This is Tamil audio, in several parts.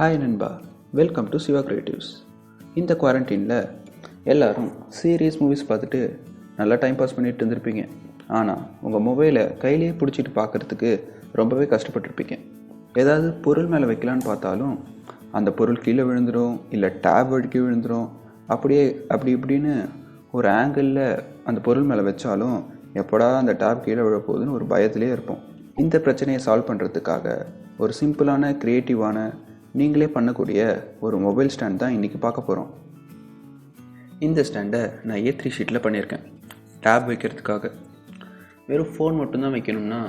ஹாய் நண்பா, வெல்கம் டு சிவா கிரியேட்டிவ்ஸ். இந்த குவாரண்டைனில் எல்லோரும் சீரியஸ் மூவிஸ் பார்த்துட்டு நல்லா டைம் பாஸ் பண்ணிட்டு இருந்திருப்பீங்க. ஆனால் உங்கள் மொபைலை கையிலேயே பிடிச்சிட்டு பார்க்குறதுக்கு ரொம்பவே கஷ்டப்பட்டுருப்பீங்க. ஏதாவது பொருள் மேலே வைக்கலான்னு பார்த்தாலும் அந்த பொருள் கீழே விழுந்துடும், இல்லை டேப் வழுக்கி விழுந்துடும். அப்படி இப்படின்னு ஒரு ஆங்கிளில் அந்த பொருள் மேலே வச்சாலும் எப்படா அந்த டேப் கீழே விழப்போகுதுன்னு ஒரு பயத்திலே இருப்போம். இந்த பிரச்சனையை சால்வ் பண்ணுறதுக்காக ஒரு சிம்பிளான க்ரியேட்டிவான நீங்களே பண்ணக்கூடிய ஒரு மொபைல் ஸ்டாண்ட் தான் இன்றைக்கி பார்க்க போகிறோம். இந்த ஸ்டாண்டை நான் A3 ஷீட்டில் பண்ணியிருக்கேன். டேப் வைக்கிறதுக்காக வெறும் ஃபோன் மட்டும்தான் வைக்கணும்னா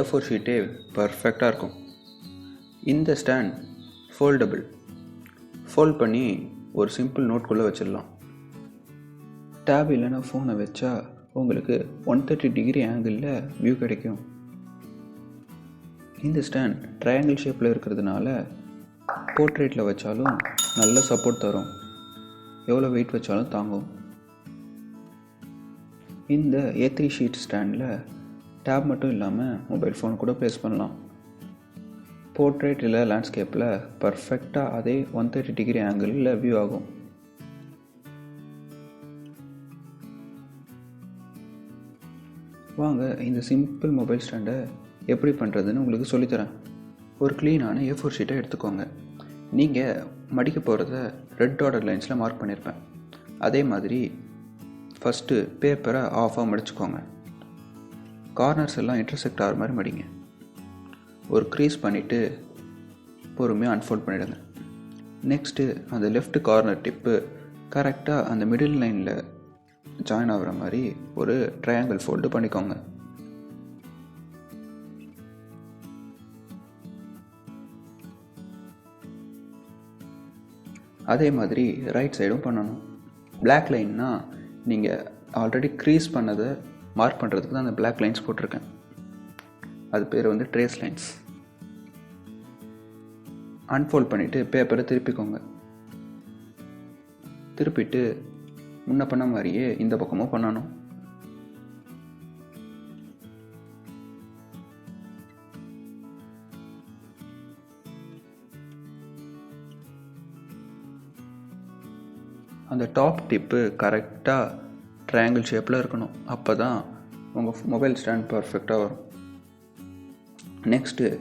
A4 ஷீட்டே பர்ஃபெக்டாக இருக்கும். இந்த ஸ்டாண்ட் ஃபோல்ட் பண்ணி ஒரு சிம்பிள் நோட்குள்ளே வச்சிடலாம். டேப் இல்லைன்னா ஃபோனை வச்சா உங்களுக்கு 130 டிகிரி ஆங்கிளில் வியூ கிடைக்கும். இந்த ஸ்டாண்ட் ட்ரையாங்கிள் ஷேப்பில் இருக்கிறதுனால போர்ட்ரேட்டில் வச்சாலும் நல்ல சப்போர்ட் தரும், எவ்வளோ வெயிட் வச்சாலும் தாங்கும். இந்த A3 ஷீட் ஸ்டாண்டில் டேப் மட்டும் இல்லாமல் மொபைல் ஃபோன் கூட ப்ளேஸ் பண்ணலாம். போர்ட்ரேட் இல்லை லேண்ட்ஸ்கேப்பில் பர்ஃபெக்டாக அதே 130 டிகிரி ஆங்கிளில் வியூ ஆகும். வாங்க இந்த சிம்பிள் மொபைல் ஸ்டாண்டை எப்படி பண்ணுறதுன்னு உங்களுக்கு சொல்லித்தரேன். ஒரு க்ளீனான A4 ஷீட்டை எடுத்துக்கோங்க. நீங்கள் மடிக்க போகிறத ரெட் டாட்டட் லைன்ஸில் மார்க் பண்ணியிருப்பேன். அதே மாதிரி ஃபஸ்ட்டு பேப்பரை ஆஃபாக மடிச்சுக்கோங்க. கார்னர்ஸ் எல்லாம் இன்டர்செக்ட் ஆகிற மாதிரி மடிங்க. ஒரு க்ரீஸ் பண்ணிவிட்டு பொறுமையாக அன்ஃபோல்ட் பண்ணிவிடுங்க. நெக்ஸ்ட்டு அந்த லெஃப்ட் கார்னர் டிப்பு கரெக்டாக அந்த மிடில் லைனில் ஜாயின் ஆகிற மாதிரி ஒரு ட்ரையாங்கிள் ஃபோல்டு பண்ணிக்கோங்க. அதே மாதிரி ரைட் சைடும் பண்ணணும். பிளாக் லைன்னா நீங்கள் ஆல்ரெடி க்ரீஸ் பண்ணதை மார்க் பண்ணுறதுக்கு தான் அந்த பிளாக் லைன்ஸ் போட்டிருக்கேன். அது பேர் வந்து ட்ரேஸ் லைன்ஸ். அன்ஃபோல்ட் பண்ணிவிட்டு பேப்பரை திருப்பிக்கோங்க. திருப்பிட்டு முன்ன பண்ண மாதிரியே இந்த பக்கமும் பண்ணணும். அந்த டாப் டிப்பு கரெக்டாக ட்ரையாங்கிள் ஷேப்பில் இருக்கணும். அப்போ தான் உங்கள் மொபைல் ஸ்டாண்ட் பர்ஃபெக்டாக வரும். நெக்ஸ்ட்டு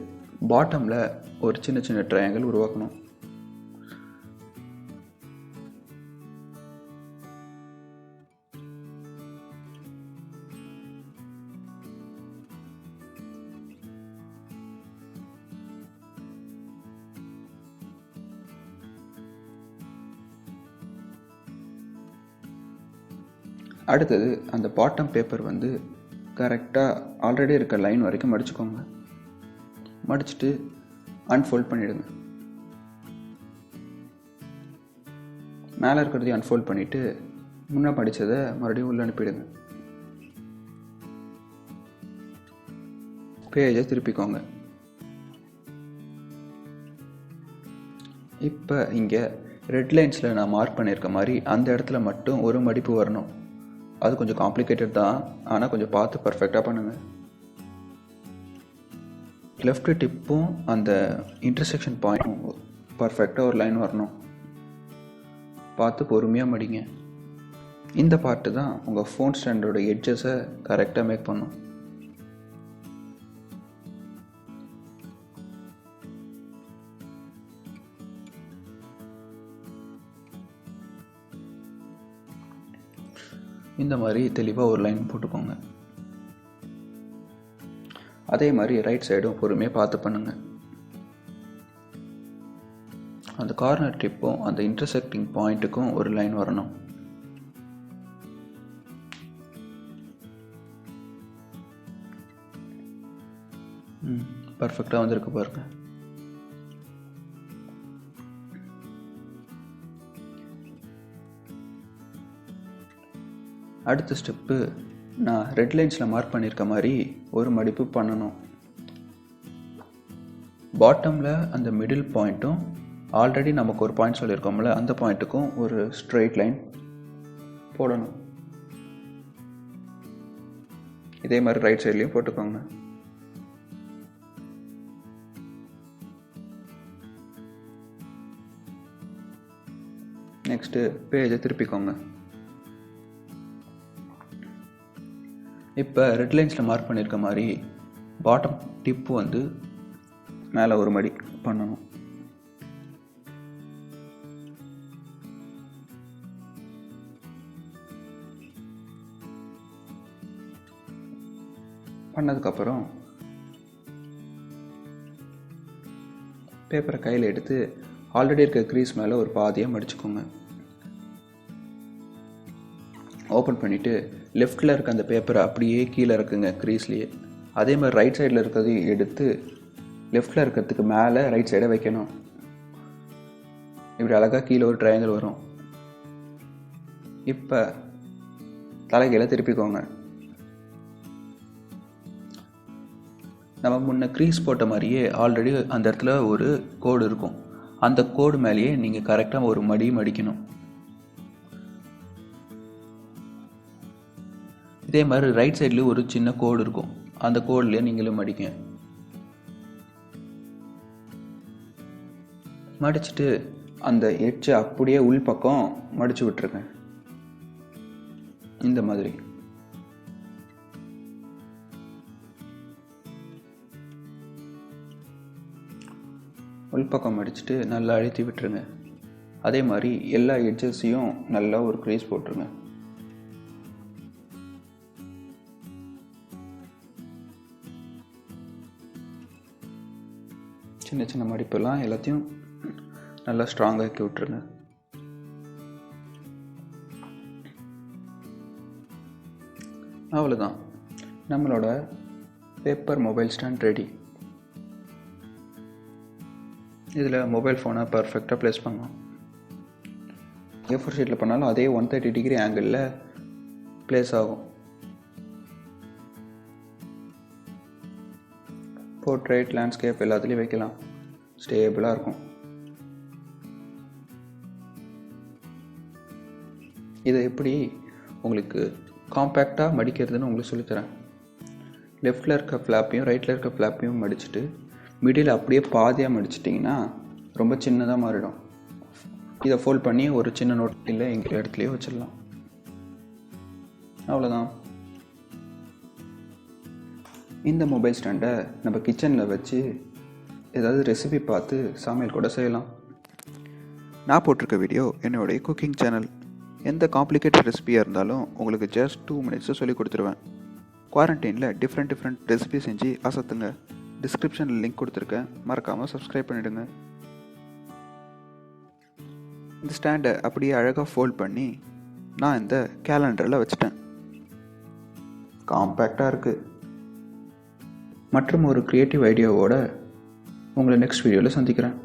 பாட்டமில் ஒரு சின்ன சின்ன ட்ரையாங்கிள் உருவாக்கணும். அடுத்தது அந்த பாட்டம் பேப்பர் வந்து கரெக்டாக ஆல்ரெடி இருக்க லைன் வரைக்கும் மடிச்சுக்கோங்க. மடிச்சுட்டு அன்ஃபோல்ட் பண்ணிவிடுங்க. மேலே இருக்கிறதையும் அன்ஃபோல்ட் பண்ணிவிட்டு முன்னே படித்ததை மறுபடியும் உள்ளே அனுப்பிடுங்க. பேஜை திருப்பிக்கோங்க. இப்போ இங்கே ரெட் லைன்ஸில் நான் மார்க் பண்ணியிருக்க மாதிரி அந்த இடத்துல மட்டும் ஒரு மடிப்பு வரணும். அது கொஞ்சம் காம்ப்ளிகேட்டட் தான், ஆனால் கொஞ்சம் பார்த்து பர்ஃபெக்டாக பண்ணுங்கள். லெஃப்ட் டிப்பும் அந்த இன்டர்செக்ஷன் பாயிண்ட்டும் பர்ஃபெக்டாக ஒரு லைன் வரணும். பார்த்து பொறுமையாக மடிங்க. இந்த பார்ட்டு தான் உங்கள் ஃபோன் ஸ்டாண்டோட எட்ஜஸை கரெக்டாக மேக் பண்ணும். இந்த மாதிரி தெளிவாக ஒரு லைன் போட்டுக்கோங்க. அதே மாதிரி ரைட் சைடும் பொறுமையாக பார்த்து பண்ணுங்கள். அந்த கார்னர் டிப்பும் அந்த இன்டர்செக்டிங் பாயிண்ட்டுக்கும் ஒரு லைன் வரணும். பர்ஃபெக்டாக வந்திருக்கு பாருங்க. அடுத்த ஸ்டெப்பு நான் ரெட் லைன்ஸில் மார்க் பண்ணியிருக்க மாதிரி ஒரு மடிப்பு பண்ணணும். பாட்டமில் அந்த மிடில் பாயிண்ட்டும் ஆல்ரெடி நமக்கு ஒரு பாயிண்ட் சொல்லியிருக்கோம்ல அந்த பாயிண்ட்டுக்கும் ஒரு ஸ்ட்ரெயிட் லைன் போடணும். இதே மாதிரி ரைட் சைட்லேயும் போட்டுக்கோங்க. நெக்ஸ்ட்டு பேஜை திருப்பிக்கோங்க. இப்போ ரெட் லைன்ஸில் மார்க் பண்ணியிருக்க மாதிரி பாட்டம் டிப்பு வந்து மேலே ஒரு மடி பண்ணணும். பண்ணதுக்கப்புறம் பேப்பரை கையில் எடுத்து ஆல்ரெடி இருக்க க்ரீஸ் மேலே ஒரு பாதியாக மடிச்சுக்கோங்க. ஓப்பன் பண்ணிவிட்டு லெஃப்டில் இருக்க அந்த பேப்பரை அப்படியே கீழே இருக்குங்க க்ரீஸ்லேயே. அதே மாதிரி ரைட் சைடில் இருக்கிறதையும் எடுத்து லெஃப்டில் இருக்கிறதுக்கு மேலே ரைட் சைடை வைக்கணும். இப்படி அழகாக கீழே ஒரு ட்ரையாங்கிள் வரும். இப்போ தலைகீழ திருப்பிக்கோங்க. நம்ம முன்ன க்ரீஸ் போட்ட மாதிரியே ஆல்ரெடி அந்த இடத்துல ஒரு கோடு இருக்கும். அந்த கோடு மேலேயே நீங்கள் கரெக்டாக ஒரு மடிக்கணும். இதே மாதிரி ரைட் சைட்லேயும் ஒரு சின்ன கோடு இருக்கும். அந்த கோட்லேயே நீங்களும் மடிச்சுட்டு அந்த எட்ஜை அப்படியே உள் பக்கம் மடிச்சு விட்டுருங்க. இந்த மாதிரி உள்பக்கம் மடிச்சுட்டு நல்லா அழுத்தி விட்டுருங்க. அதே மாதிரி எல்லா எட்ஜஸையும் நல்லா ஒரு க்ரீஸ் போட்டுருங்க. சின்ன சின்ன மடிப்பெல்லாம் எல்லாத்தையும் நல்லா ஸ்ட்ராங்காக ஆக்கி விட்டுருங்க. அவ்வளோதான், நம்மளோட பேப்பர் மொபைல் ஸ்டாண்ட் ரெடி. இதில் மொபைல் ஃபோனை பர்ஃபெக்டாக ப்ளேஸ் பண்ணலாம். A4 ஷீட்டில் பண்ணாலும் அதே 130 டிகிரி ஆங்கிளில் ப்ளேஸ் ஆகும். போர்ட்ரேட், லேண்ட்ஸ்கேப் எல்லாத்துலேயும் வைக்கலாம். ஸ்டேபிளாக இருக்கும். இதை எப்படி உங்களுக்கு காம்பேக்டாக மடிக்கிறதுன்னு உங்களுக்கு சொல்லித்தரேன். லெஃப்டில் இருக்க ஃப்ளாப்பையும் ரைட்டில் இருக்க ஃப்ளாப்பையும் மடிச்சுட்டு மிடில் அப்படியே பாதியாக மடிச்சிட்டிங்கன்னா ரொம்ப சின்னதாக மாறிடும். இதை ஃபோல்ட் பண்ணி ஒரு சின்ன நோட் இல்லை எங்கள் இடத்துலையே வச்சிடலாம். அவ்வளோதான். இந்த மொபைல் ஸ்டாண்டை நம்ம கிச்சனில் வச்சு ஏதாவது ரெசிபி பார்த்து சமையல் கூட செய்யலாம். நான் போட்டிருக்க வீடியோ என்னுடைய குக்கிங் சேனல். எந்த காம்ப்ளிகேட்டட் ரெசிபியாக இருந்தாலும் உங்களுக்கு ஜஸ்ட் 2 மினிட்ஸில் சொல்லி கொடுத்துருவேன். குவாரண்டைனில் டிஃப்ரெண்ட் ரெசிபி செஞ்சு அசத்துங்க. டிஸ்கிரிப்ஷனில் லிங்க் கொடுத்துருக்கேன், மறக்காமல் சப்ஸ்கிரைப் பண்ணிவிடுங்க. இந்த ஸ்டாண்டை அப்படியே அழகாக ஃபோல்ட் பண்ணி நான் இந்த கேலண்டரில் வச்சுட்டேன். காம்பேக்டாக இருக்குது. மற்றும் ஒரு க்ரியேட்டிவ் ஐடியாவோட உங்களை நெக்ஸ்ட் வீடியோவில் சந்திக்கிறேன்.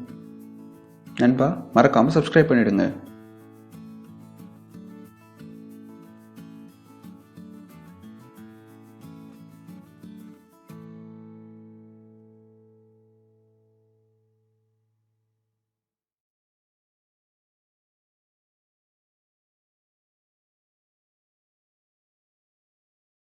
நண்பா, மறக்காமல் சப்ஸ்கிரைப் பண்ணிவிடுங்க.